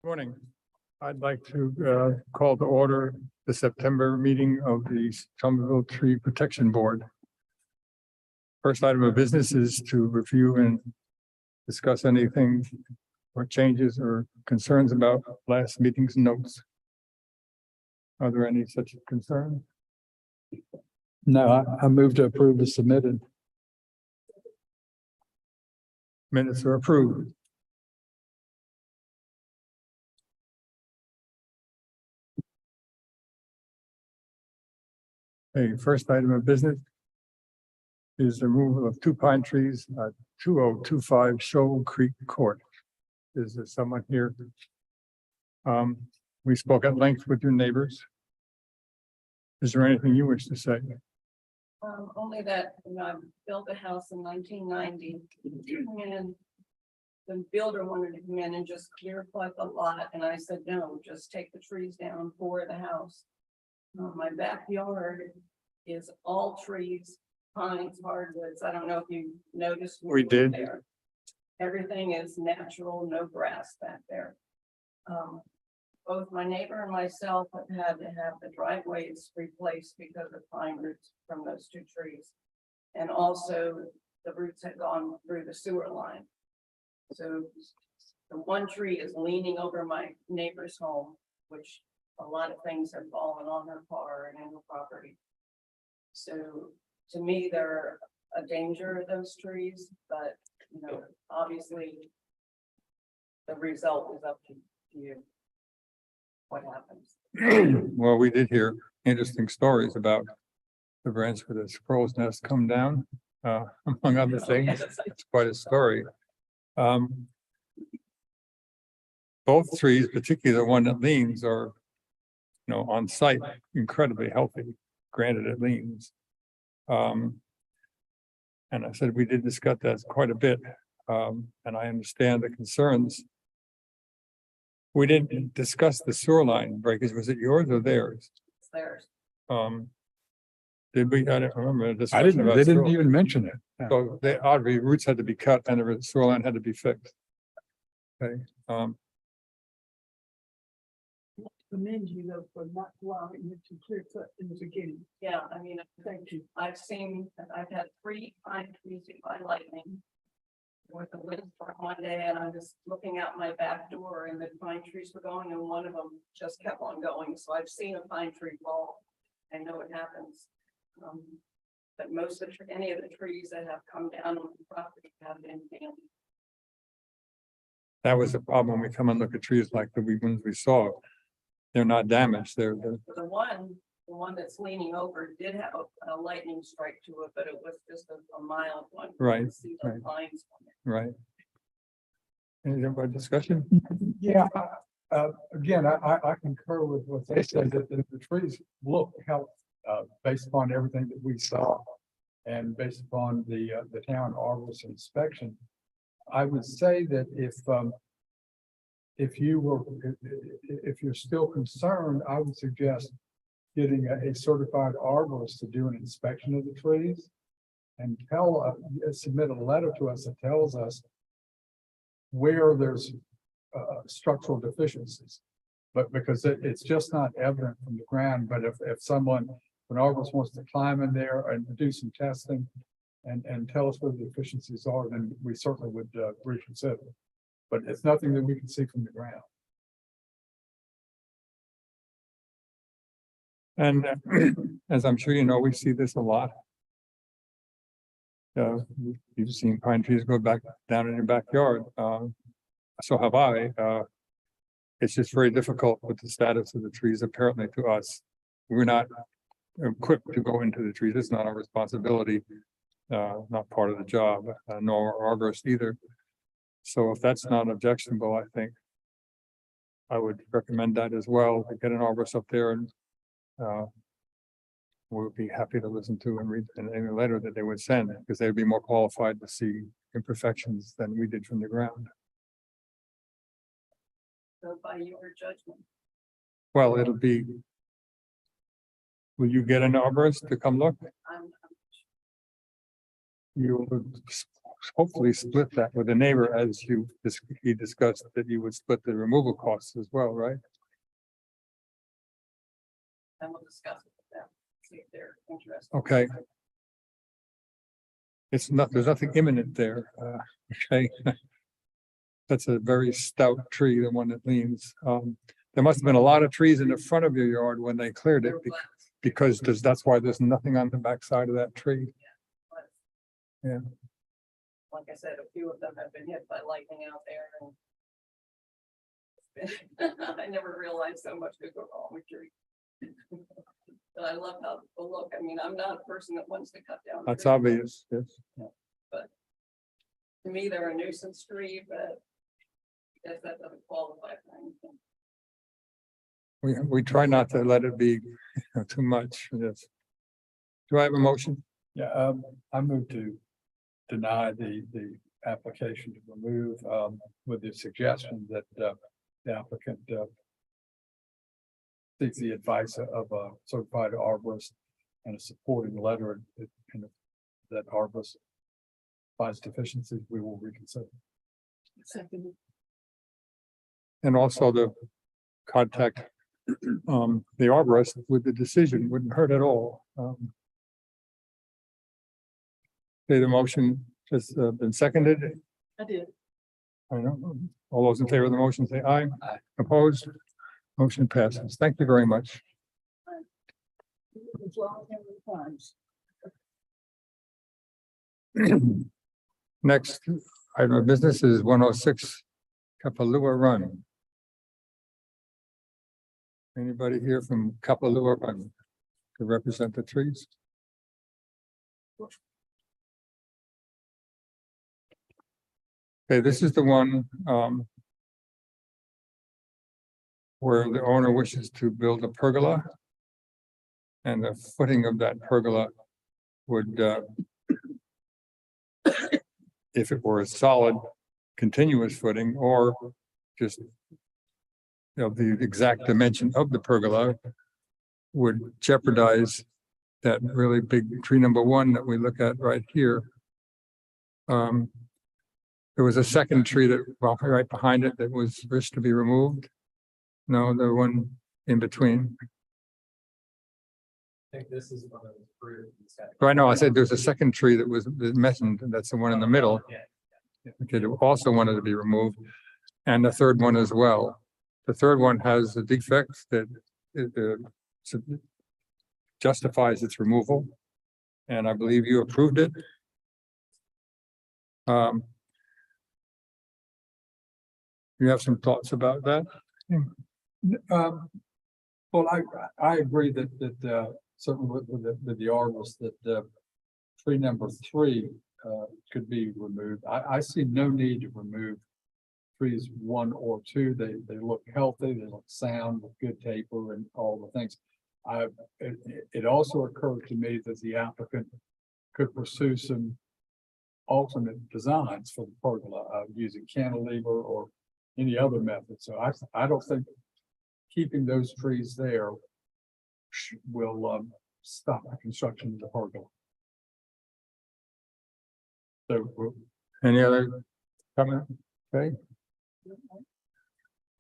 Morning. I'd like to call to order the September meeting of the Somerville Tree Protection Board. First item of business is to review and discuss anything or changes or concerns about last meeting's notes. Are there any such concerns? No, I move to approve as submitted. Minutes are approved. Okay, first item of business is the removal of 2 pine trees at 2025 Shoal Creek Court. Is there someone here? We spoke at length with your neighbors. Is there anything you wish to say? Only that, I built a house in 1990 and the builder wanted to come in and just clear cut the lot. And I said, no, just take the trees down for the house. My backyard is all trees, pines, hardwoods. I don't know if you noticed. We did. There. Everything is natural, no grass back there. Both my neighbor and myself have had to have the driveways replaced because of pine roots from those 2 trees. And also the roots had gone through the sewer line. So the 1 tree is leaning over my neighbor's home, which a lot of things have fallen on her car and in her property. So to me, they're a danger, those trees, but obviously the result is up to you. What happens? Well, we did hear interesting stories about the branch where the squirrel's nest come down, among other things. It's quite a story. Both trees, particularly the one that leans, are on site, incredibly healthy, granted it leans. And I said, we did discuss that quite a bit. And I understand the concerns. We didn't discuss the sewer line breakage. Was it yours or theirs? It's theirs. Did we? I don't remember. I didn't, they didn't even mention it. Yeah. So the oddly roots had to be cut and the sewer line had to be fixed. Okay. Commend you though for not allowing it to clear cut in the beginning. Yeah, Thank you. I've had 3 pine trees hit by lightning. With the windstorm one day, and I was looking out my back door and the pine trees were going and one of them just kept on going. So I've seen a pine tree fall. I know it happens. But most of any of the trees that have come down on the property have been damaged. That was the problem when we come and look at trees like the ones we saw. They're not damaged. They're The one that's leaning over did have a lightning strike to it, but it was just a mild one. Right, See the right. pines on it. right. Any other discussion? Yeah, again, I concur with what they said, that the trees look healthy, based upon everything that we saw. And based upon the town arborist inspection, I would say that if you're still concerned, I would suggest getting a certified arborist to do an inspection of the trees and submit a letter to us that tells us where there's structural deficiencies. But because it's just not evident from the ground. But if an arborist wants to climb in there and do some testing and tell us where the deficiencies are, then we certainly would reconsider. But it's nothing that we can see from the ground. And as I'm sure you know, we see this a lot. You've seen pine trees go back down in your backyard. So have I. It's just very difficult with the status of the trees, apparently, to us. We're not equipped to go into the trees. It's not our responsibility, not part of the job, nor our arborist either. So if that's not objectionable, I think I would recommend that as well, to get an arborist up there, and we'll be happy to listen to and read any letter that they would send, because they'd be more qualified to see imperfections than we did from the ground. So by your judgment. Well, it'll be. Will you get an arborist to come look? I'm You hopefully split that with the neighbor as he discussed that you would split the removal costs as well, right? And we'll discuss it with them, see if they're interested. Okay. There's nothing imminent there, okay? That's a very stout tree, the one that leans. There must have been a lot of trees in the front of your yard when they cleared it, because that's why there's nothing on the backside of that tree. Yeah. Like I said, a few of them have been hit by lightning out there and I never realized so much could go wrong with trees. But I love how people look. I mean, I'm not a person that wants to cut down. That's trees. obvious, yes. To me, they're a nuisance tree, but I guess that doesn't qualify for anything. We try not to let it be too much, yes. Do I have a motion? Yeah, I move to deny the application to remove, with the suggestion that, the applicant, seeks the advice of a certified arborist and a supporting letter, and if that arborist finds deficiencies, we will reconsider. Second. And also the contact the arborist with the decision wouldn't hurt at all. Okay, the motion has been seconded. I did. I know. All those in favor of the motion say aye. Aye. Opposed? Motion passes. Thank you very much. As long as times. Next item of business is 106 Kapalua Run. Anybody here from Kapalua Run to represent the trees? Okay, this is the one where the owner wishes to build a pergola. And the footing of that pergola would if it were a solid, continuous footing, or just the exact dimension of the pergola would jeopardize that really big tree number one that we look at right here. There was a second tree that, well, right behind it that was wished to be removed. No, the one in between. I think this is one of the approved. Right now, I said there's a second tree that was mentioned, and that's the one in the middle. Okay, that also wanted to be removed, and the third one as well. The third one has a defect that justifies its removal, and I believe you approved it. You have some thoughts about that? Well, I agree that certainly with the arborist that tree number 3 could be removed. I see no need to remove trees 1 or 2. They look healthy, they look sound with good taper and all the things. It also occurred to me that the applicant could pursue some alternate designs for the pergola using cantilever or any other method. So I don't think keeping those trees there will stop the construction of the pergola. So Any other comment? Okay,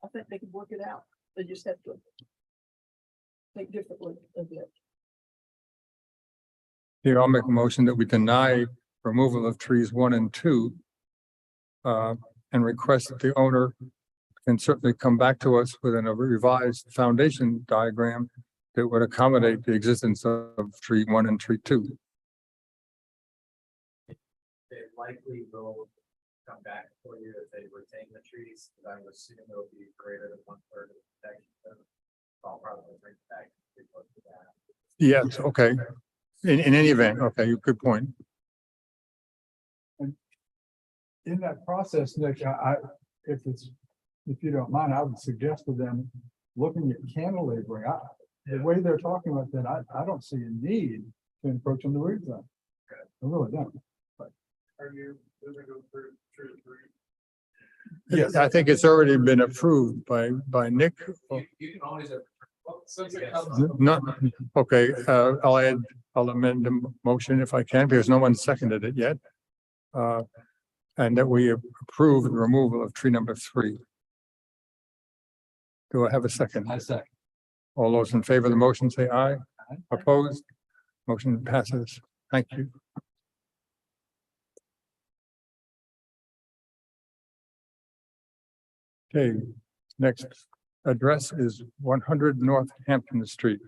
I think they can work it out. They just have to think differently a bit. here I'll make a motion that we deny removal of trees 1 and 2. And request that the owner can certainly come back to us with a revised foundation diagram that would accommodate the existence of tree 1 and tree 2. They likely will come back for you if they retain the trees, because I would assume it'll be greater than 1/3 of the protection. So I'll probably bring it back. Pretty close to that. Yes, okay. In any event, okay, good point. in that process, Nick, if you don't mind, I would suggest to them looking at cantilevering. The way they're talking about that, I don't see a need to encroach on the root zone. I really don't. Are you moving to approve tree 3? Yes, I think it's already been approved by Nick. You can always. Since it Yes. comes. Not, okay, I'll amend the motion if I can, because no one seconded it yet. and that we approve the removal of tree number 3. Do I have a second? I second. All those in favor of the motion say aye. Opposed? Motion passes. Thank you. Okay, next address is 100 North Hampton Street.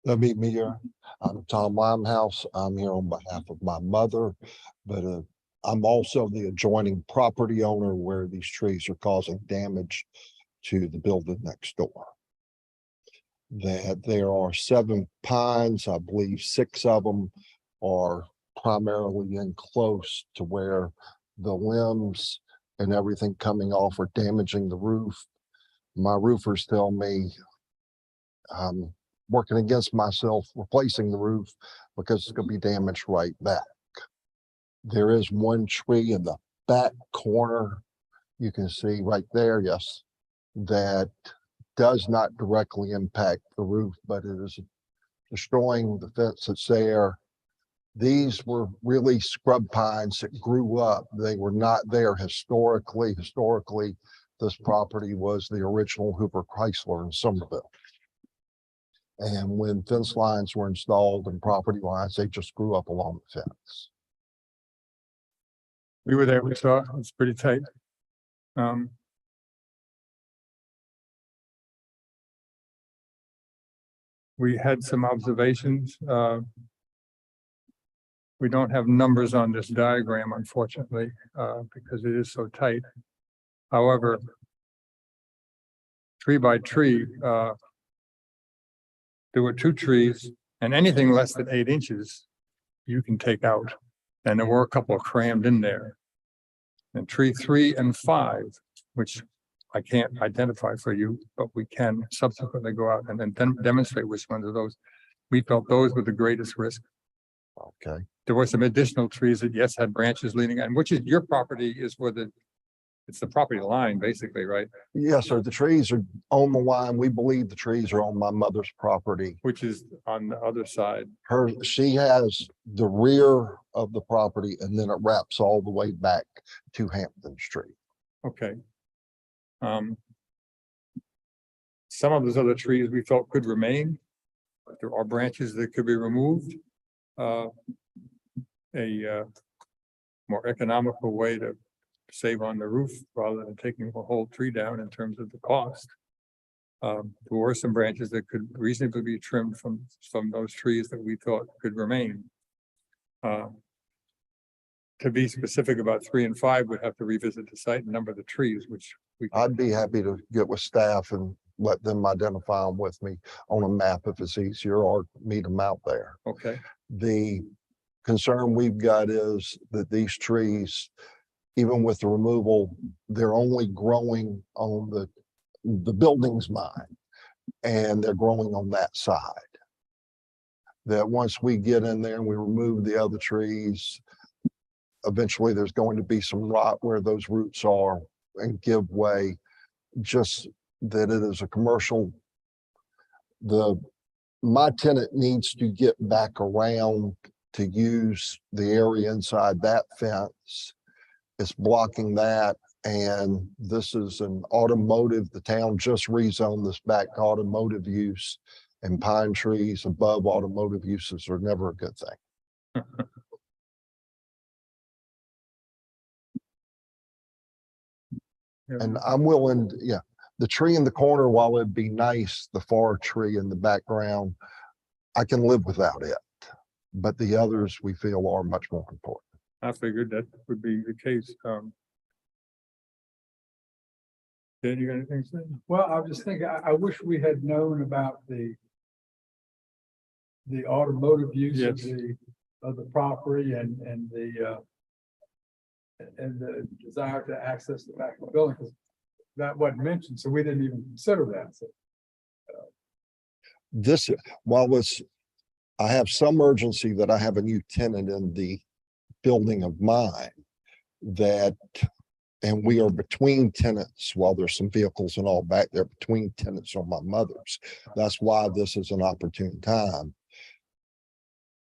Meet me here. I'm Tom Limehouse. I'm here on behalf of my mother, but I'm also the adjoining property owner where these trees are causing damage to the building next door. That there are 7 pines, I believe 6 of them are primarily in close to where the limbs and everything coming off are damaging the roof. My roofers tell me I'm working against myself replacing the roof because it's going to be damaged right back. There is one tree in the back corner, you can see right there, yes, that does not directly impact the roof, but it is destroying the fence that's there. These were really scrub pines that grew up. They were not there historically. Historically, this property was the original Hoover Chrysler in Somerville. And when fence lines were installed and property lines, they just grew up along the fence. We were there, we saw, it's pretty tight. We had some observations. We don't have numbers on this diagram, unfortunately, because it is so tight. However, tree by tree, there were 2 trees, and anything less than 8 inches, you can take out. And there were a couple crammed in there. And tree 3 and 5, which I can't identify for you, but we can subsequently go out and then demonstrate which ones of those. We felt those were the greatest risk. Okay. There were some additional trees that, yes, had branches leaning, and which is your property is where it's the property line, basically, right? Yes, sir. The trees are on the line. We believe the trees are on my mother's property. Which is on the other side. She has the rear of the property and then it wraps all the way back to Hampton Street. Okay. Some of those other trees we felt could remain, but there are branches that could be removed. A more economical way to save on the roof rather than taking a whole tree down in terms of the cost. There were some branches that could reasonably be trimmed from those trees that we thought could remain. To be specific about 3 and 5, we'd have to revisit the site and number the trees, which we. I'd be happy to get with staff and let them identify them with me on a map if it's easier, or meet them out there. Okay, The concern we've got is that these trees, even with the removal, they're only growing on the building's mine, and they're growing on that side. That once we get in there and we remove the other trees, eventually there's going to be some rot where those roots are and give way. Just that it is a commercial. My tenant needs to get back around to use the area inside that fence. It's blocking that. And this is an automotive, the town just rezoned this back to automotive use, and pine trees above automotive uses are never a good thing. And I'm willing, yeah, the tree in the corner, while it'd be nice, the far tree in the background, I can live without it. But the others we feel are much more important. I figured that would be the case. Dan, you got anything to say? Well, I was just thinking, I wish we had known about the automotive use Yes. of the property and the desire to access the back of the building, because that wasn't mentioned, so we didn't even consider that. So This, while I have some urgency that I have a new tenant in the building of mine and we are between tenants while there's some vehicles and all back there between tenants on my mother's. That's why this is an opportune time.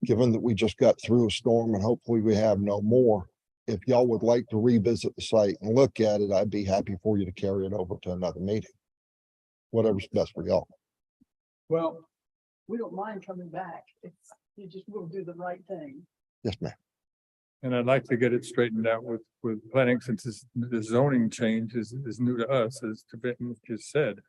given that we just got through a storm and hopefully we have no more, if y'all would like to revisit the site and look at it, I'd be happy for you to carry it over to another meeting. Whatever's best for y'all. Well, We don't mind coming back. It's, you just will do the right thing. Yes, ma'am. And I'd like to get it straightened out with planning, since the zoning change is new to us, as Tibetan just said.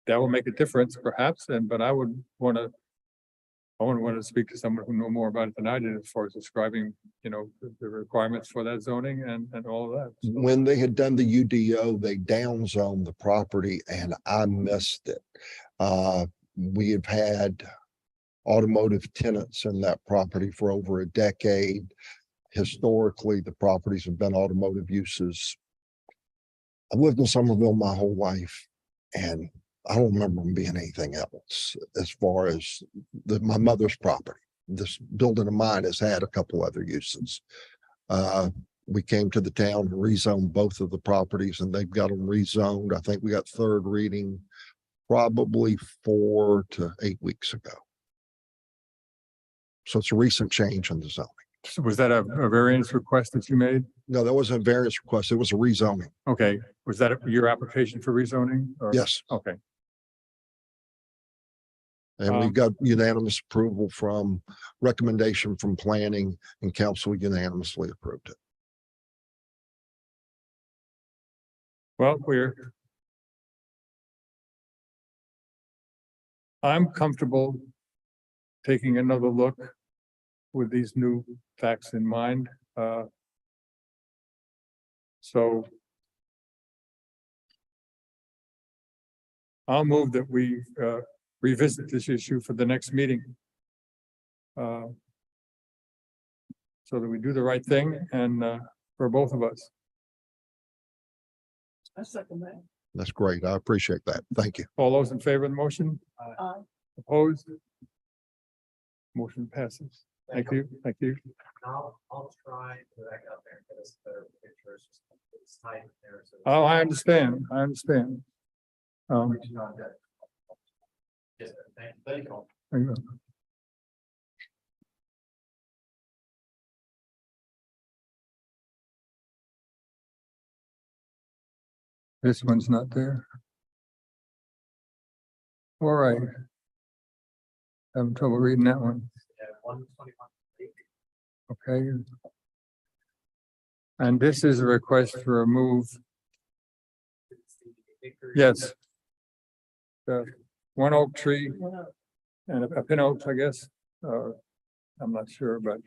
That will make a difference perhaps, but I would want to speak to someone who know more about it than I did as far as describing, the requirements for that zoning and all of that. So, When they had done the UDO, they downzoned the property and I missed it. We have had automotive tenants in that property for over a decade. Historically, the properties have been automotive uses. I've lived in Somerville my whole life and I don't remember them being anything else as far as my mother's property. This building of mine has had a couple other uses. We came to the town and rezoned both of the properties and they've got them rezoned. I think we got third reading probably 4 to 8 weeks ago. So it's a recent change in the zoning. So was that a variance request that you made? No, that wasn't a variance request. It was a rezoning. Okay, was that your application for rezoning? Or- Yes. Okay, And we got unanimous approval from recommendation from planning and council unanimously approved it. well, I'm comfortable taking another look with these new facts in mind. So I'll move that we revisit this issue for the next meeting. So that we do the right thing and for both of us. I second that. That's great. I appreciate that. Thank you. All those in favor of the motion? Opposed? Motion passes. Thank you, thank you. I'll try to back up there and get us better pictures. It's tight in there. So Oh, I understand. reaching on that. Yes, thank you. Hang on. This one's not there. All right. Having trouble reading that one. Yeah, 121. Okay. And this is a request to remove, yes. The one oak tree and a pin oak, I guess. I'm not sure, but.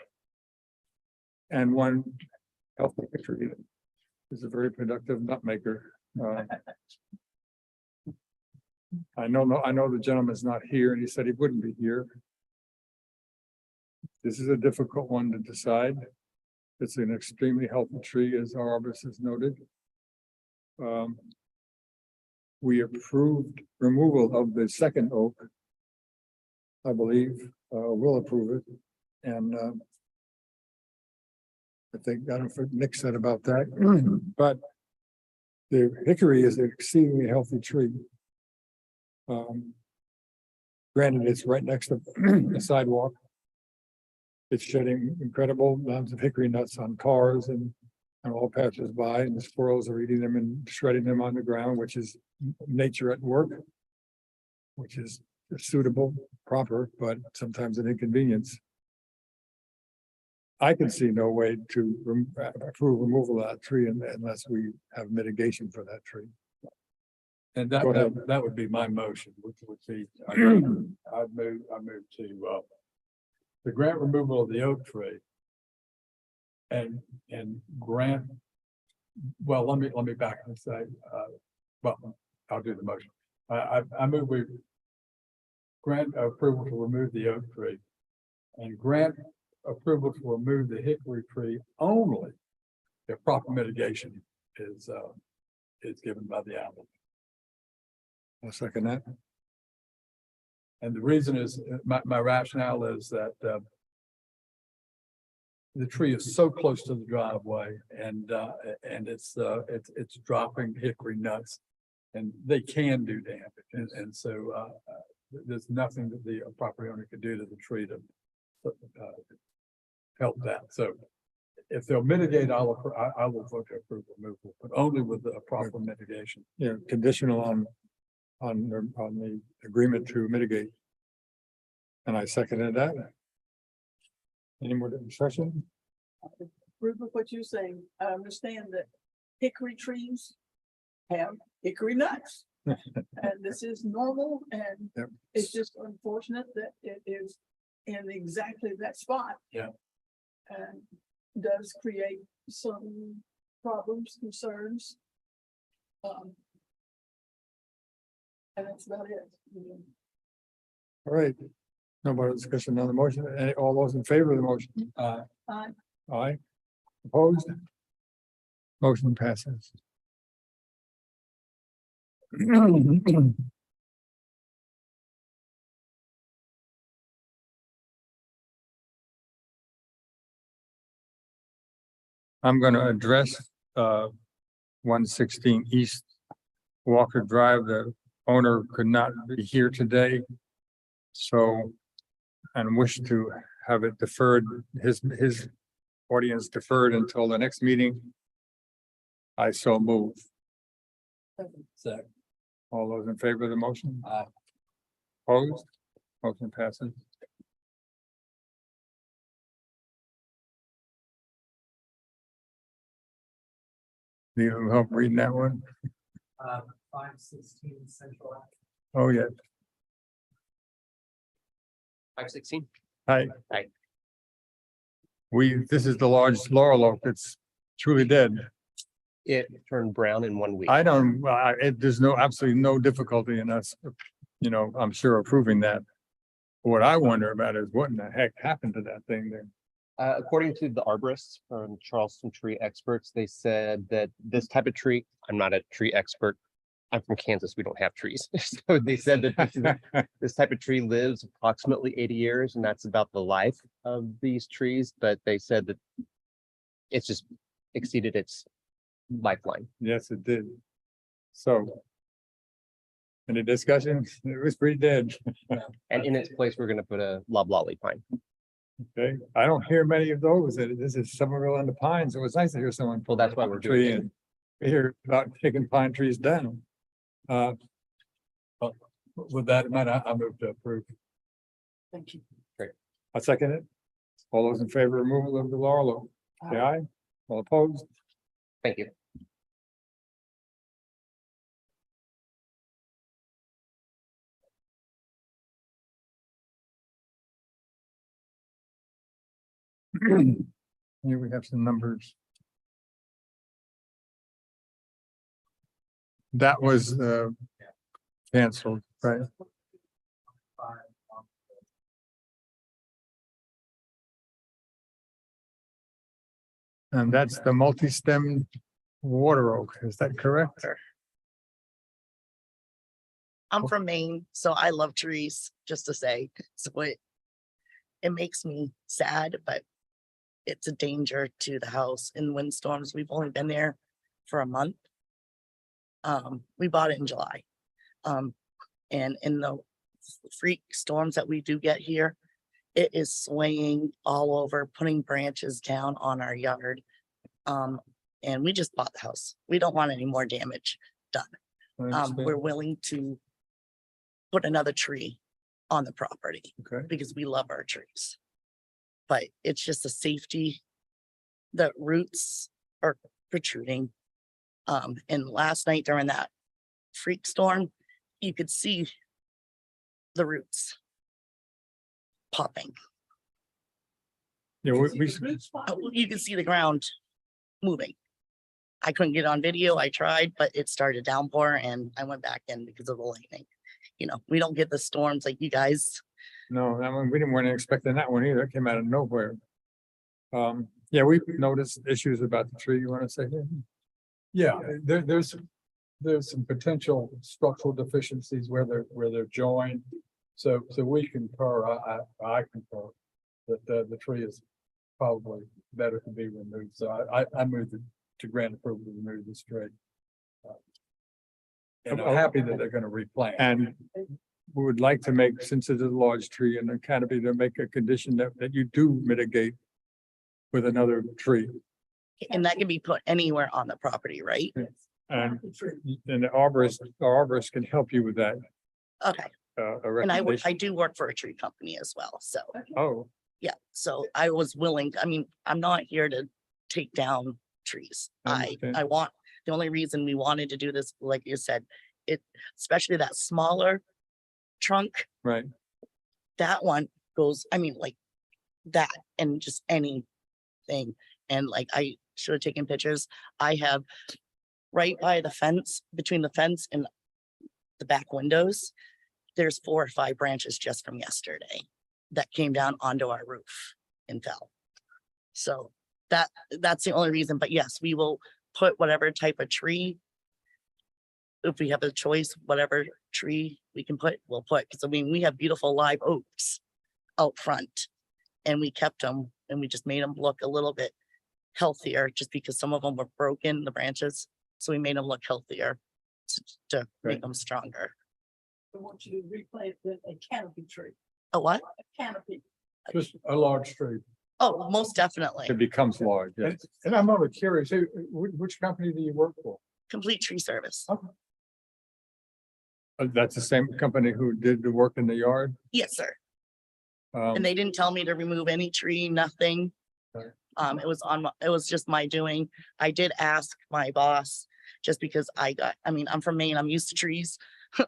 And one healthy tree that is a very productive nut maker. I know the gentleman's not here and he said he wouldn't be here. This is a difficult one to decide. It's an extremely healthy tree, as our arborist has noted. We approved removal of the second oak. I believe, we'll approve it. And I think, I don't know what Nick said about that, but the hickory is an exceedingly healthy tree. Granted, it's right next to the sidewalk. It's shedding incredible amounts of hickory nuts on cars and all passers by, and the squirrels are eating them and shredding them on the ground, which is nature at work, which is suitable, proper, but sometimes an inconvenience. I can see no way to approve removal of that tree unless we have mitigation for that tree. and Go ahead. that would be my motion, which would be, I'd move to grant removal of the oak tree. And grant, well, let me back and say, well, I'll do the motion. I move we grant approval to remove the oak tree and grant approval to remove the hickory tree only if proper mitigation is given by the applicant. I'll second that. And the reason is, my rationale is that the tree is so close to the driveway and it's dropping hickory nuts and they can do damage. And so there's nothing that the property owner could do to the tree to help that. So if they'll mitigate, I will vote to approve removal, but only with the proper mitigation. Yeah, conditional on the agreement to mitigate. And I seconded that. Any more discussion? Agree with what you're saying. I understand that hickory trees have hickory nuts. And this is normal and Yep. it's just unfortunate that it is in exactly that spot. Yeah. And does create some problems, concerns. And that's about it. All right. No more discussion on the motion. All those in favor of the motion? Aye. Opposed? Motion passes. I'm gonna address 116 East Walker Drive. The owner could not be here today. So, and wish to have it deferred, his audience deferred until the next meeting. I so move. Second. All those in favor of the motion? Opposed? Motion passes. Do you help reading that one? 516 Central Ave. Oh, yeah. 516. Hi. Hi. This is the large laurel oak that's truly dead. It turned brown in 1 week. There's absolutely no difficulty in us, I'm sure approving that. What I wonder about is what in the heck happened to that thing there? According to the arborists from Charleston Tree Experts, they said that this type of tree, I'm not a tree expert. I'm from Kansas. We don't have trees. So they said that this type of tree lives approximately 80 years, and that's about the life of these trees. But they said that it's just exceeded its lifeline. Yes, it did. So. Any discussion? It was pretty dead. And in its place, we're going to put a loblolly pine. Okay, I don't hear many of those. This is Somerville and the Pines. It was nice to hear someone. Well, that's why we're doing tree it. and we hear about taking pine trees down. With that, I move to approve. Thank you. I second it. All those in favor of removal of the laurel oak, say aye. All opposed? Thank you. Here we have some numbers. That was canceled, right? And that's the multi-stemmed water oak, is that correct? I'm from Maine, so I love trees, just to say. So it makes me sad, but it's a danger to the house in windstorms. We've only been there for a month. We bought it in July. And in the freak storms that we do get here, it is swaying all over, putting branches down on our yard. And we just bought the house. We don't want any more damage done. I understand. We're willing to put another tree on the property Okay, because we love our trees. But it's just a safety. The roots are protruding. And last night during that freak storm, you could see the roots popping. yeah, You can see the ground moving. I couldn't get on video. I tried, but it started downpour and I went back in because of the lightning. We don't get the storms like you guys. no, that one, we didn't want to expecting that one either, it came out of nowhere. Yeah, we've noticed issues about the tree, you want to say? Yeah, there's some potential structural deficiencies where they're joined. So we concur, I concur that the tree is probably better to be removed. So I move to grant approval to remove this tree. And I'm happy that they're gonna replant. And we would like to make, since it's a large tree and a canopy, to make a condition that you do mitigate with another tree. And that can be put anywhere on the property, right? And the arborist can help you with that, Okay, a and I recommendation. do work for a tree company as well, so, Oh, yeah, so I was willing, I mean, I'm not here to take down trees. I I understand. want, the only reason we wanted to do this, like you said, it, especially that smaller trunk, right. that one goes, I mean, like that and just anything. And like, I should have taken pictures. I have right by the fence, between the fence and the back windows, there's 4 or 5 branches just from yesterday that came down onto our roof and fell. So that's the only reason, but yes, we will put whatever type of tree. If we have a choice, whatever tree we can put, we'll put, because I mean, we have beautiful live oaks out front. And we kept them and we just made them look a little bit healthier just because some of them were broken, the branches. So we made them look healthier to make Right. them stronger. I want you to replant a canopy tree, A what? a canopy. Just a large tree. Oh, most definitely. It becomes large, yes. And I'm only curious, which company do you work for? Complete tree service. That's the same company who did the work in the yard. Yes, sir. Um, And they didn't tell me to remove any tree, nothing. Right. It was it was just my doing. I did ask my boss, just because I mean, I'm from Maine, I'm used to trees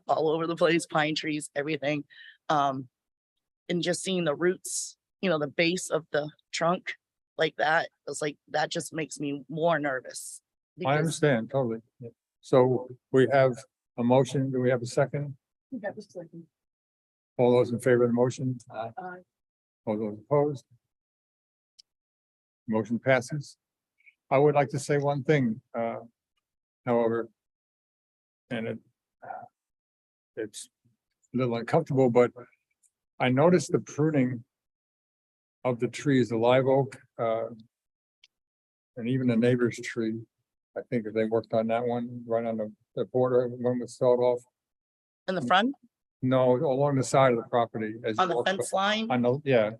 all over the place, pine trees, everything. And just seeing the roots, you know, the base of the trunk like that, it's like, that just makes me more nervous. I because- understand totally. So we have a motion. Do we have a second? You got this second. All those in favor of the motion? Uh, All those opposed? Motion passes. I would like to say one thing, however. And it's a little uncomfortable, but I noticed the pruning of the trees, the live oak, and even the neighbor's tree. I think that they worked on that one, right on the border, one was sawed off. In the front, No, along the side of the property. As on you the walk fence line, On the, yeah.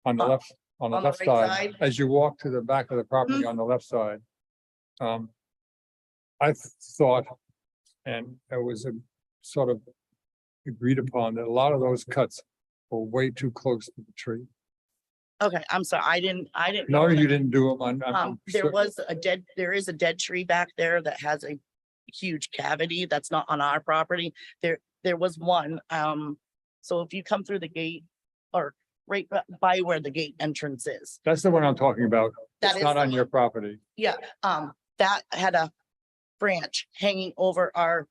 On the On- left, on the on the left right side, side? Mm-hmm. as you walk to the back of the property on the left side. I thought, and it was a sort of agreed upon that a lot of those cuts were way too close to the tree. okay, I'm sorry, I didn't No, know that. you didn't do them on. There is a dead tree back there that has a huge cavity that's not on our property. There was one, so if you come through the gate or right by where the gate entrance is, That's the one I'm talking about. That It's is not the on your one. property. yeah, that had a branch hanging over our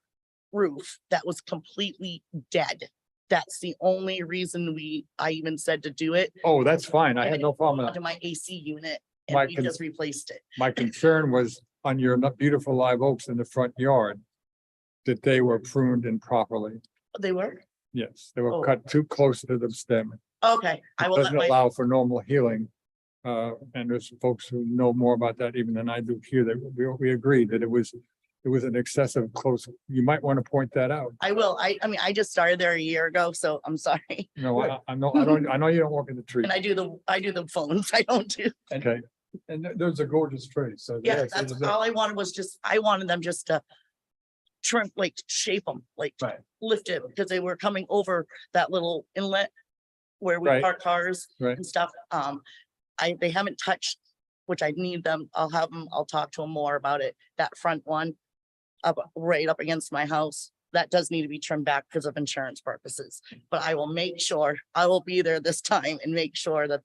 roof that was completely dead. That's the only reason I even said to do it. Oh, that's fine. I And had it no problem with Onto that. my AC unit My and we just replaced it. My concern was on your beautiful live oaks in the front yard. That they were pruned improperly. They were? Yes, they were Oh. cut too close to the stem. Okay, I It will let doesn't my, allow for normal healing. And there's folks who know more about that even than I do here, that we agreed that it was an excessive close. You might want to point that out. I will. I mean, I just started there a year ago, so I'm sorry. No, I know, I know you don't work in the tree. And I do the phones. I don't do, Okay, And there's a gorgeous tree, so. yeah, yes, that's it is a- all I wanted was I wanted them just to trim, like shape them, like Right. lift it, because they were coming over that little inlet where we Right. park cars Right. and stuff. They haven't touched, which I need them. I'll talk to them more about it. That front one right up against my house, that does need to be trimmed back because of insurance purposes. But I will make sure, I will be there this time and make sure that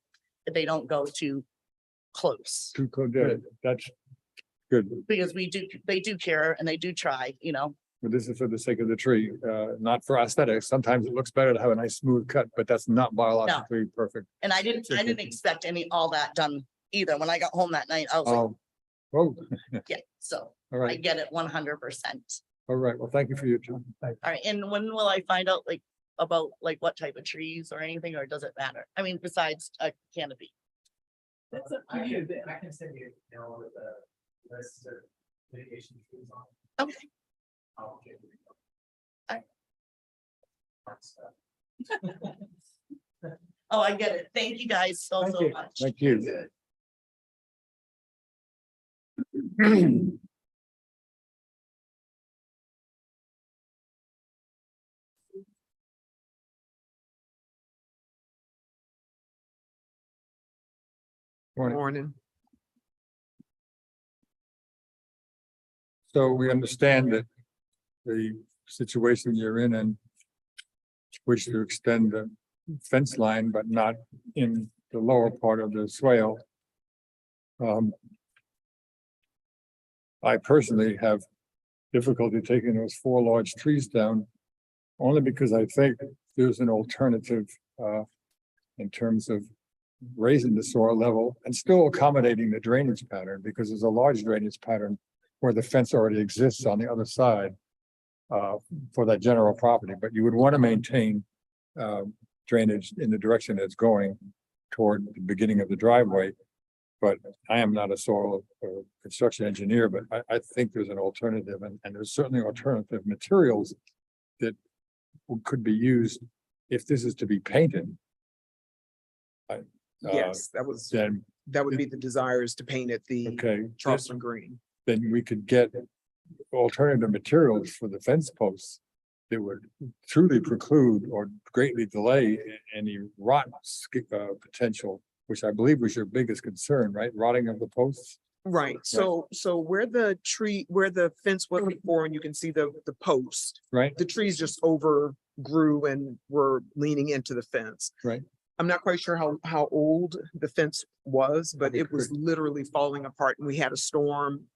they don't go too close. too close, yeah, that's good. Because they do care and they do try, you know. But this is for the sake of the tree, not for aesthetics. Sometimes it looks better to have a nice smooth cut, but that's not biologically perfect. And I didn't expect all that done either. When I got home that night, I was like, Oh, oh, yeah, so all I right, get it 100%. all right. Well, thank you for your time. All right, and when will I find out about what type of trees or anything, or does it matter? I mean, besides a canopy? That's up to you then. I can send you an email with a list of mitigation trees on. Okay. I'll get it. Oh, I get it. Thank you guys so, Thank so you. much. Thank you. Morning. Morning. So we understand that the situation you're in and wish to extend the fence line, but not in the lower part of the swale. I personally have difficulty taking those 4 large trees down, only because I think there's an alternative in terms of raising the soil level and still accommodating the drainage pattern, because there's a large drainage pattern where the fence already exists on the other side for that general property, but you would want to maintain drainage in the direction it's going toward the beginning of the driveway. But I am not a soil or construction engineer, but I think there's an alternative, and there's certainly alternative materials that could be used if this is to be painted. Yes, Then, that would be the desire, is to paint it the okay, Charleston green. then we could get alternative materials for the fence posts that would truly preclude or greatly delay any rot potential, which I believe was your biggest concern, right? Rotting of the posts. Right, so where the fence was before, and you can see the post, Right, the trees just overgrew and were leaning into the fence. right. I'm not quite sure how old the fence was, but Okay, it was good. literally falling apart, and we had a storm.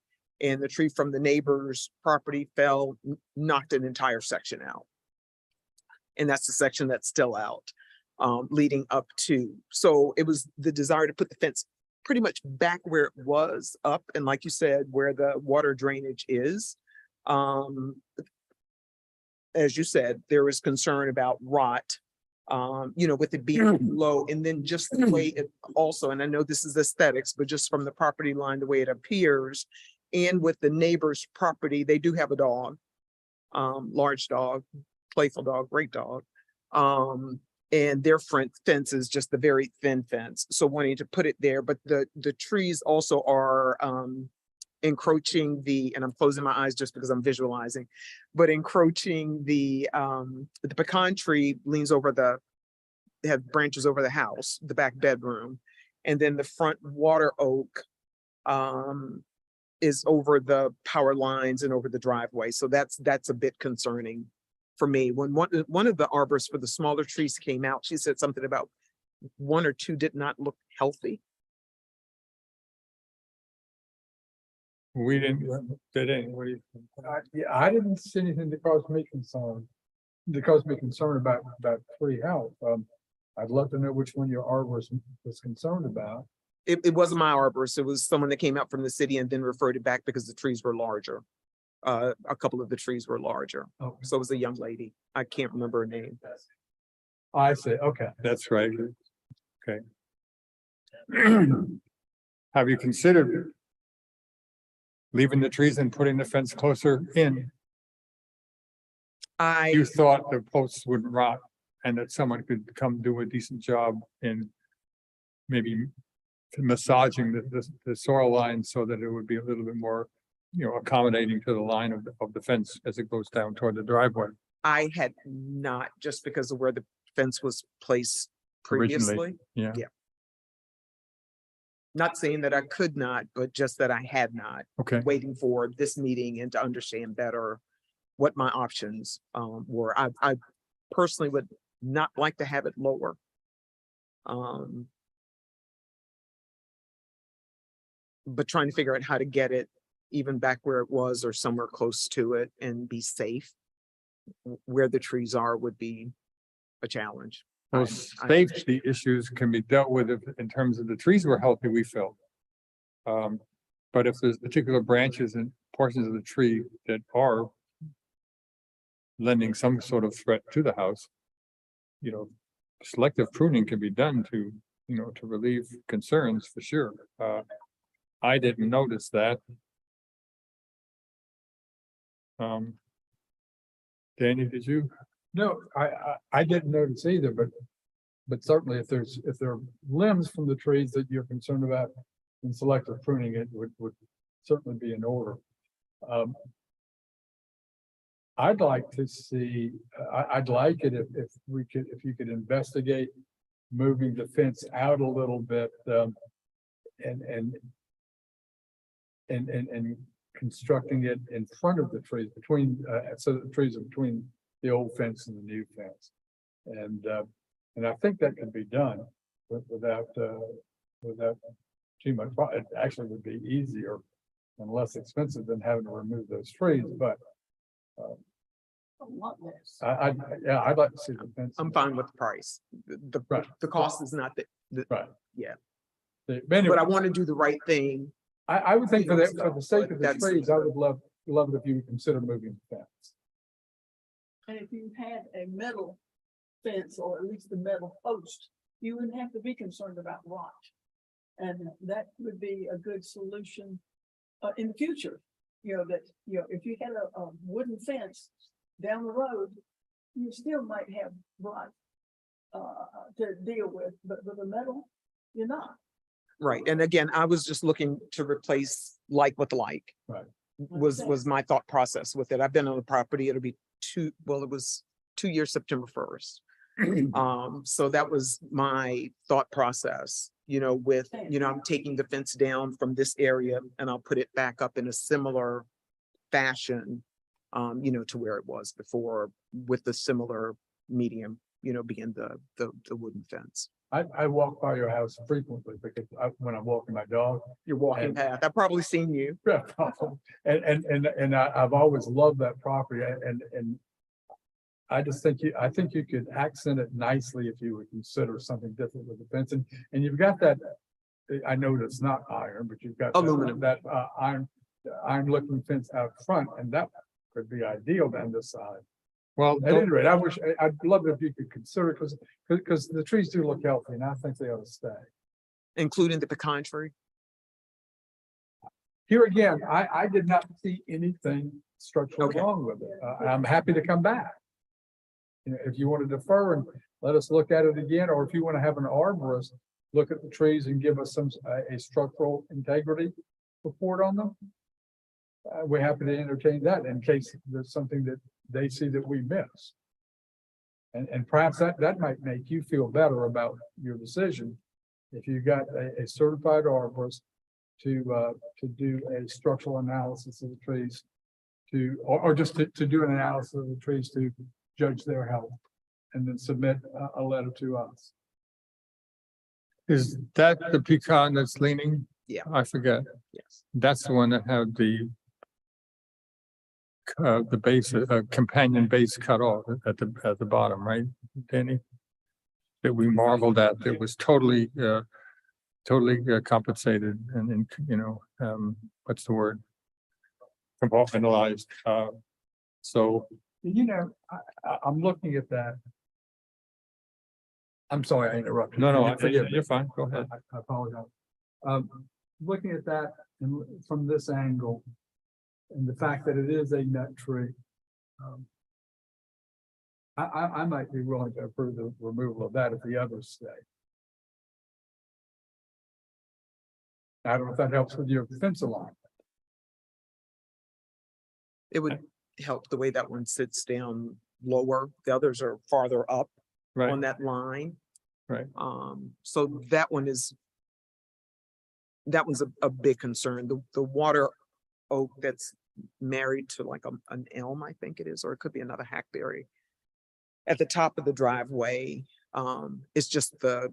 And the tree from the neighbor's property fell, knocked an entire section out. And that's the section that's still out, leading up to. So it was the desire to put the fence pretty much back where it was up, and like you said, where the water drainage is. As you said, there is concern about rot, with it being low, and then just the way it also, and I know this is aesthetics, but just from the property line, the way it appears, and with the neighbor's property, they do have a dog, large dog, playful dog, great dog. And their front fence is just the very thin fence. So wanting to put it there, but the trees also are, encroaching and I'm closing my eyes just because I'm visualizing, but encroaching the pecan tree leans over they have branches over the house, the back bedroom. And then the front water oak, is over the power lines and over the driveway. So that's a bit concerning for me. When one of the arborists for the smaller trees came out, she said something about 1 or 2 did not look healthy. We didn't, what do you think? Yeah, I didn't see anything that caused me concern. About tree health. I'd love to know which one your arborist was concerned about. It wasn't my arborist. It was someone that came out from the city and then referred it back because the trees were larger. A couple of the trees were larger. Oh, So it was a young lady. I can't remember her name. I see. Okay. That's right. Okay. Have you considered leaving the trees and putting the fence closer in? You thought the posts wouldn't rot and that someone could come do a decent job in maybe massaging the soil line so that it would be a little bit more, accommodating to the line of the fence as it goes down toward the driveway. I had not, just because of where the fence was placed Originally, previously. Yeah. Not saying that I could not, but just that I had not, Okay. waiting for this meeting and to understand better what my options were. I personally would not like to have it lower. But trying to figure out how to get it even back where it was or somewhere close to it and be safe where the trees are would be a challenge. Those I- safety issues can be dealt with in terms of the trees were healthy, we felt. But if there's particular branches and portions of the tree that are lending some sort of threat to the house, selective pruning can be done to relieve concerns for sure. I didn't notice that. Danny, did you? No, I didn't notice either, but certainly if there are limbs from the trees that you're concerned about in selective pruning, it would certainly be in order. I'd like to see, I'd like it if you could investigate moving the fence out a little bit, and constructing it in front of the trees between, so that the trees are between the old fence and the new fence. And I think that can be done without too much. It actually would be easier and less expensive than having to remove those trees, but A lot less. I'd like to see the fence. I'm fine with the price. Right. The cost is not Right. Yeah. But anyway, but I want to do the right thing. I would think for the sake of the That's- trees, I would love it if you would consider moving the fence. And if you had a metal fence or at least a metal post, you wouldn't have to be concerned about rot. And that would be a good solution in the future. You know, that, you know, if you had a wooden fence down the road, you still might have rot to deal with, but with a metal, you're not. Right. And again, I was just looking to replace like with like. Right. Was my thought process with it. I've been on the property. It'll be it was 2 years, September 1st. So that was my thought process, you know, with, you know, I'm taking the fence down from this area and I'll put it back up in a similar fashion, you know, to where it was before with the similar medium, you know, being the wooden fence. I walk by your house frequently because when I'm walking my dog. Your walking And- path. I've probably seen you. And I've always loved that property and I just think I think you could accent it nicely if you would consider something different with the fence. And you've got that, I know it's not iron, but you've got Aluminum. that iron looking fence out front, and that could be ideal down this side. Well, At any rate, I'd love it if you could consider, because the trees do look healthy and I think they ought to stay. Including the pecan tree. Here again, I did not see anything structurally Okay. wrong with it. I'm happy to come back. You know, if you want to defer and let us look at it again, or if you want to have an arborist look at the trees and give us a structural integrity report on them, we're happy to entertain that in case there's something that they see that we miss. And perhaps that might make you feel better about your decision if you got a certified arborist to do a structural analysis of the trees, or just to do an analysis of the trees to judge their health, and then submit a letter to us. is that the pecan that's leaning? Yeah. I forget. Yes. That's the one that had the base, companion base cut off at the bottom, right, Danny? That we marveled at, that was totally compensated and, you know, what's the word? Compartmentalized, so, You know, I'm looking at that. I'm sorry, I interrupted. no, Forgive me. you're fine, go ahead. I apologize. Looking at that and from this angle, and the fact that it is a nut tree. I might be willing to approve the removal of that if the others stay. I don't know if that helps with your fence alignment. It would help the way that one sits down lower. The others are farther up Right, on that line. right. So that one's a big concern. The water oak that's married to like an elm, I think it is, or it could be another hackberry. At the top of the driveway, it's just the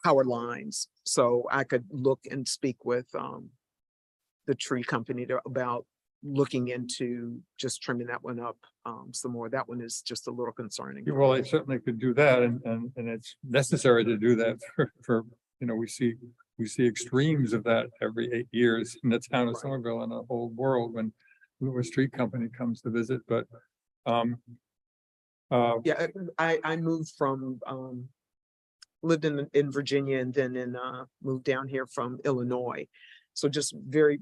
power lines. So I could look and speak with the tree company about looking into just trimming that one up some more. That one is just a little concerning. Well, I certainly could do that, and it's necessary to do that for, you know, we see extremes of that every 8 years in the town of Somerville and the whole world when a street company comes to visit, but Yeah, I moved from, lived in Virginia and then moved down here from Illinois. So just very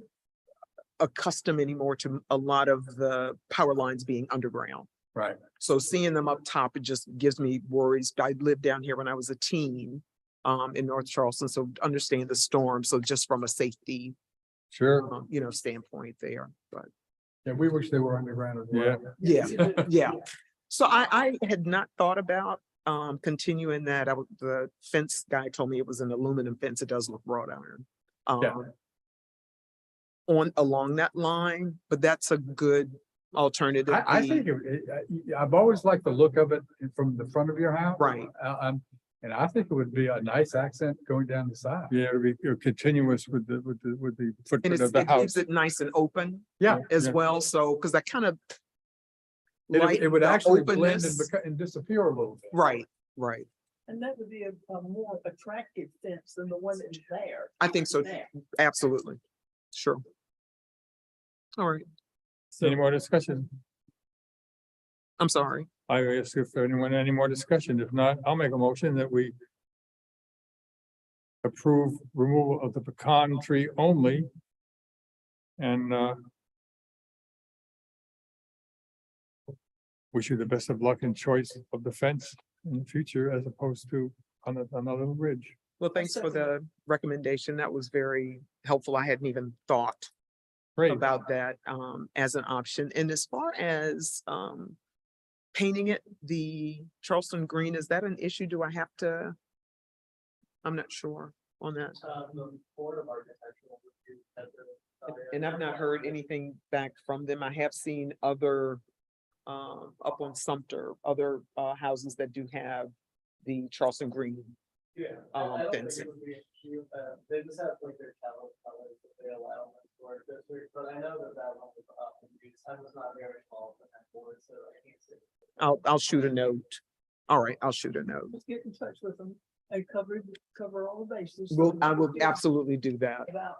accustomed anymore to a lot of the power lines being underground. Right. So seeing them up top, it just gives me worries. I lived down here when I was a teen in North Charleston, so understand the storm. So just from a safety, Sure, standpoint there, but Yeah, we wish they were underground as yeah. well. yeah, yeah. So I had not thought about continuing that. The fence guy told me it was an aluminum fence. It does look wrought iron. Yeah. Along that line, but that's a good alternative. I The- think I've always liked the look of it from the front of your house. Right. And I think it would be a nice accent going down the side. Yeah, it'll be continuous with the And footprint it's, of the it house. keeps it nice and open Yeah. as Yeah. well. So, because I kind of It would the actually blend openness. and disappear a little bit. Right, right. And that would be a more attractive fence than the one that's there. I think so. There. Absolutely. Sure. All right. Any more discussion? I'm sorry. I ask if anyone, any more discussion. If not, I'll make a motion that we approve removal of the pecan tree only. And wish you the best of luck and choice of the fence in the future as opposed to on another ridge. Well, thanks for the recommendation. That was very helpful. I hadn't even thought Great. about that as an option. And as far as painting it, the Charleston green, is that an issue? Do I have to? I'm not sure on that. The Board of Architectural Review has And I've not heard anything back from them. I have seen other up on Sumter, other houses that do have the Charleston green. Yeah. I don't think it Fencing. They just have like their colors that they allow in the storage district, but I know that one was up in use. I was not very involved in that board, so I can't say. I'll shoot a note. All right, I'll shoot a note. Just get in touch with them and cover all the bases. I will absolutely do that. About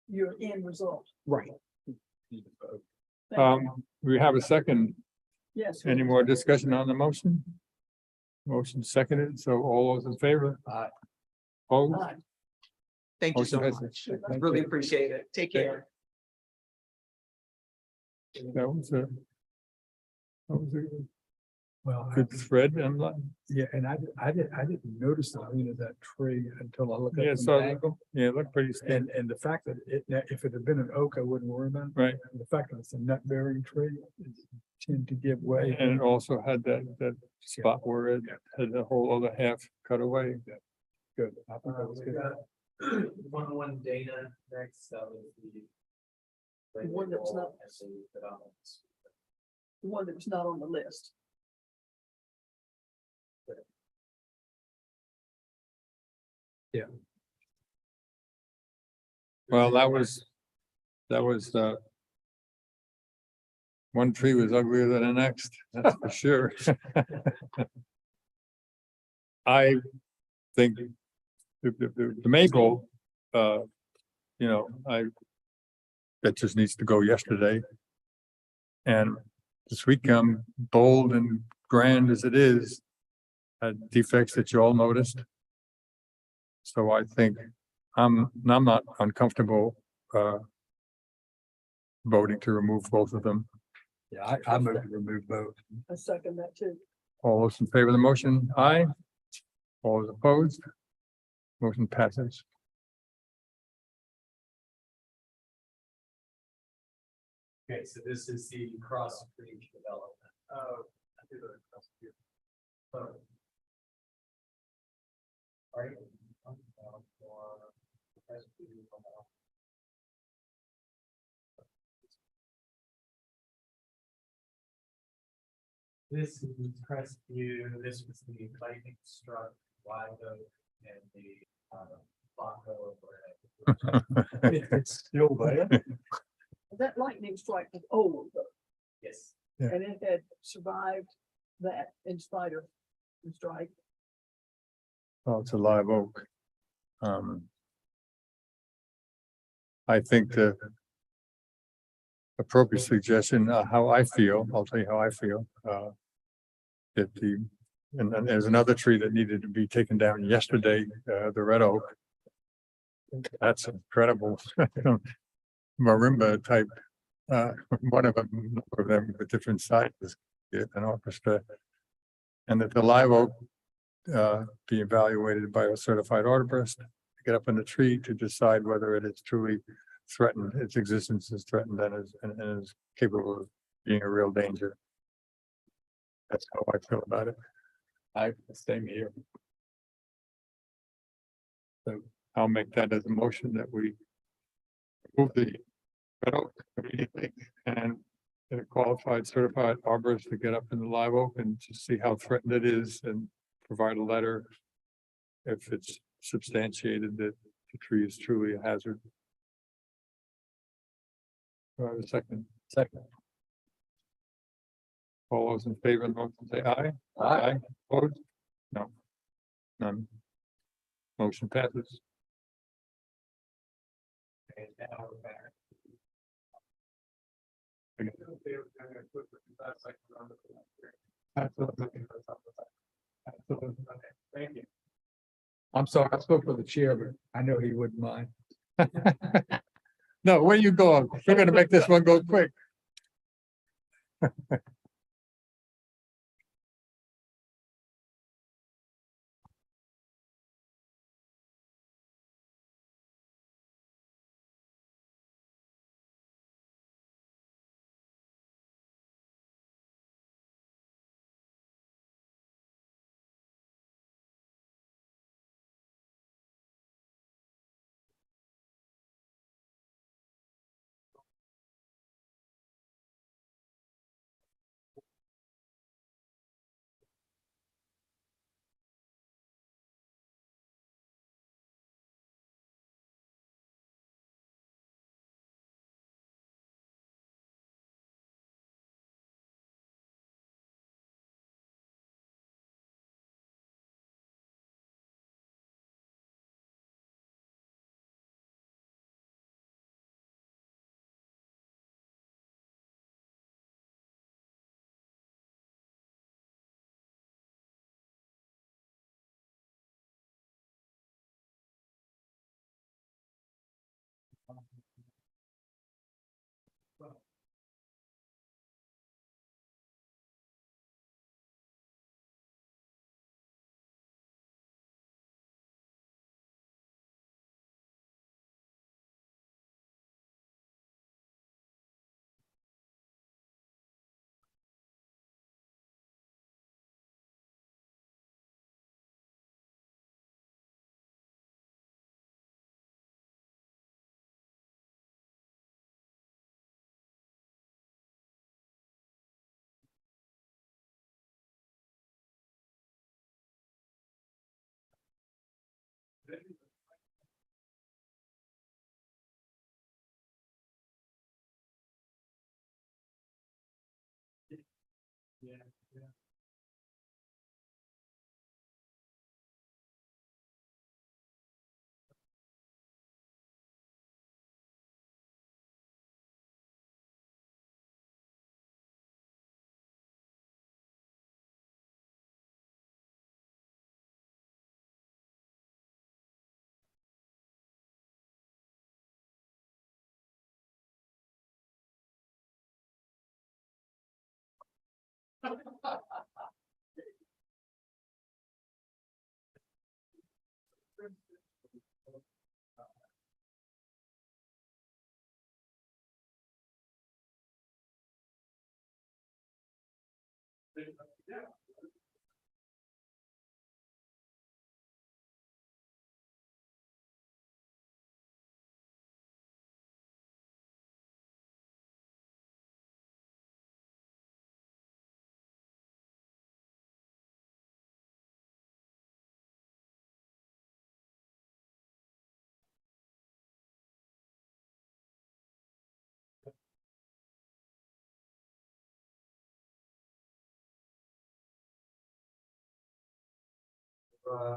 your end result. Right. Thank you. We have a second. Yes. Any more discussion on the motion? Motion seconded, so all those in favor? Aye. Opposed? Aye. Thank you so Motion much. passes. I really appreciate it. Take care. That was a Well, good thread and yeah, and I didn't notice the lean of that tree until I looked yeah, at so the angle. yeah, it looked pretty standard, And the fact that if it had been an oak, I wouldn't worry about it. right? And the fact that it's a nut bearing tree, it tend to give way. And it also had that spot where it had the whole other half cut away. Good. I think that was We good. got one Dana next, that was the. The one that's not- And the developments. The one that's not on the list. Well, that was one tree was uglier than the next, that's for sure. I think the maple, that just needs to go yesterday. And this weekend, bold and grand as it is, had defects that you all noticed. So I think I'm not uncomfortable voting to remove both of them. Yeah, I moved to remove both. I second that too. All those in favor of the motion, aye. All those opposed? Motion passes. Okay, so this is the Cross Creek development. Oh, I did it across here. Oh. Right. This is Crestview, this was the lightning struck wide oak and the Baco overhead. It's still there. That lightning strike was old, though, Yes. Yeah. and it had survived that in spite of the strike. Oh, it's a live oak. I think the appropriate suggestion, how I feel, I'll tell you how I feel, that and then there's another tree that needed to be taken down yesterday, the red oak. That's incredible. Marimba type, one of them with different sizes get an orchestra. And that the live oak be evaluated by a certified arborist, to get up in the tree to decide whether it is truly threatened, its existence is threatened and is capable of being a real danger. That's how I feel about it. Same here. So I'll make that as a motion that we move the red oak immediately and get a qualified certified arborist to get up in the live oak and to see how threatened it is and provide a letter if it's substantiated that the tree is truly a hazard. Do I have a second? Second. All those in favor of the motion say aye. Aye. Opposed? No. None. Motion passes. And now we're back. Absolutely. Thank you. I'm sorry, I spoke for the chair, but I know he wouldn't mind. No, where you going? We're gonna make this one go quick.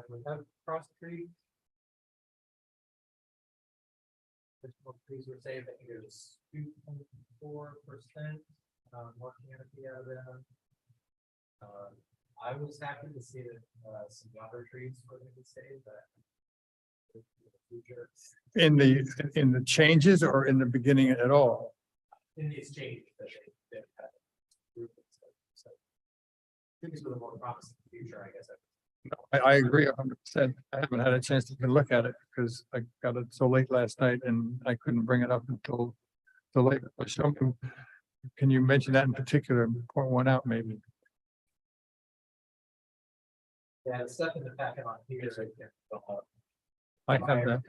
We have cross street. This one, please would say that there's 2.4% more canopy out of them. I was happy to see that some other trees were going to save that. In the changes or in the beginning at all? In the exchange. things with a more promising future, I guess. I agree 100%. I haven't had a chance to even look at it because I got it so late last night and I couldn't bring it up until late. But show me, can you mention that in particular, and point one out maybe? Yeah, the stuff in the packet on here is right there. I have that,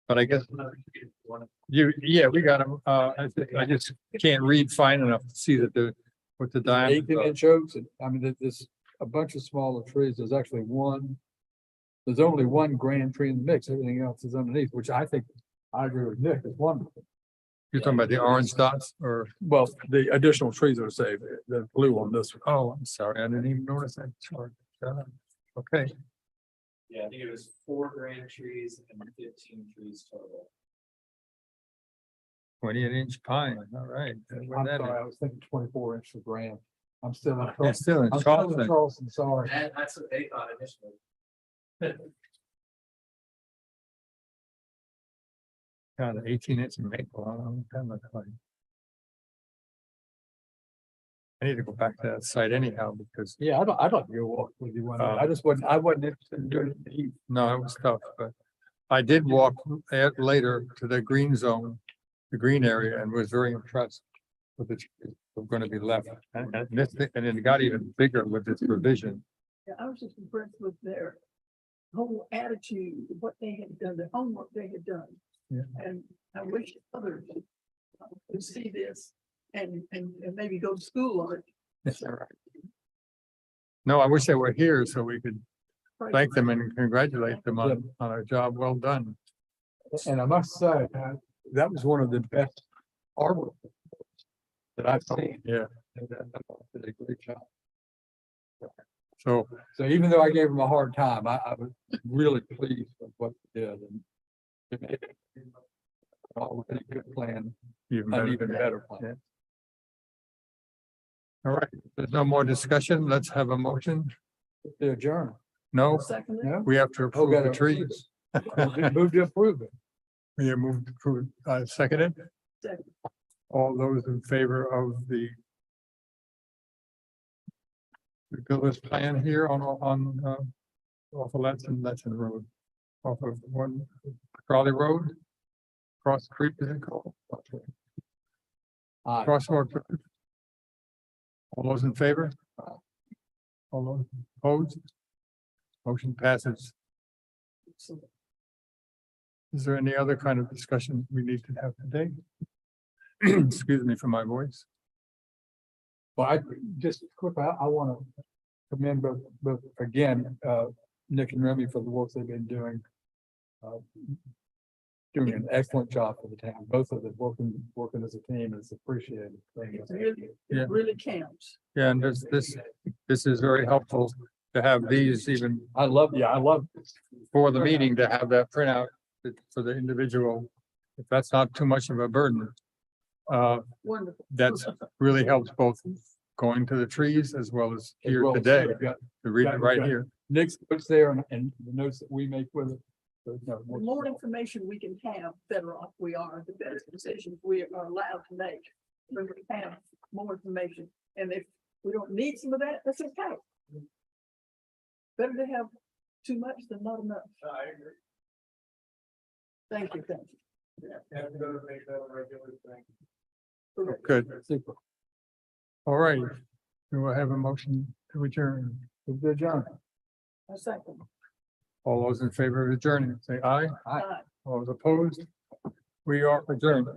but I guess yeah, we got them. I just can't read fine enough to see that what the diameter. 18-inch oaks, and I mean, there's a bunch of smaller trees. There's actually one. There's only one grand tree in the mix. Everything else is underneath, which I think, I agree with Nick, is wonderful. You're talking about the orange dots or, Well, the additional trees are saved, the blue on this one. oh, I'm sorry, I didn't even notice that chart. Okay, Yeah, I think it was 4 grand trees and 15 trees total. 28-inch pine, all right. Where I'm that sorry, is. I was thinking 24-inch for grand. I'm still in It's Charleston. still in I'm still in Charleston. Charleston, sorry. And that's what they thought initially. God, 18-inch maple, I don't know what that looks like. I need to go back to that site anyhow, because, Yeah, I'd like to go walk with you one day. Uh, I wasn't interested in doing it in the heat. no, it was tough, but I did walk later to the green zone, the green area, and was very impressed with the trees that were going to be left. And it got even bigger with this revision. Yeah, I was just impressed with their whole attitude, what they had done, the homework they had done. Yeah. And I wish others could see this and maybe go to school on it. Yes, all right. No, I wish they were here so we could thank them and congratulate them on a job well done. And I must say, that was one of the best arbor that I've seen. Yeah, They did a great job. so So even though I gave them a hard time, I was really pleased with what they did, and it made it all a good plan, even an better. even better plan. All right, there's no more discussion. Let's have a motion. To adjourn. No, Second, No? we have to approve the gotta trees. Move to approve it. We have moved to approve, seconded. Second. All those in favor of the village plan here on off of Letson Road, off of Crowley Road, Cross Creek, is it called? Aye. Crosswalk. All those in favor? All those opposed? Motion passes. Is there any other kind of discussion we need to have today? Excuse me for my voice. Well, just quick, I want to commend both again, Nick and Remy for the work they've been doing. Doing an excellent job for the town. Both of them working as a team is appreciated. Yeah. it really counts. Yeah, and this is very helpful to have these even I love for the meeting, to have that printout for the individual. If that's not too much of a burden. Wonderful. That's really helps both going to the trees as well as here well as today we've got to read it right got- here. Nick's notes there and the notes that we make with it. So, no, The more information we can have, better off we are, the better decisions we are allowed to make. When we have more information, and if we don't need some of that, that's okay. Better to have too much than not enough. I agree. Thank you, thank you. Yeah, have to go to make that a regular thing. Good. Super. All right. We will have a motion to adjourn. Good job. A second. All those in favor of adjourning, say aye. Aye. Aye. All those opposed? We are adjourned.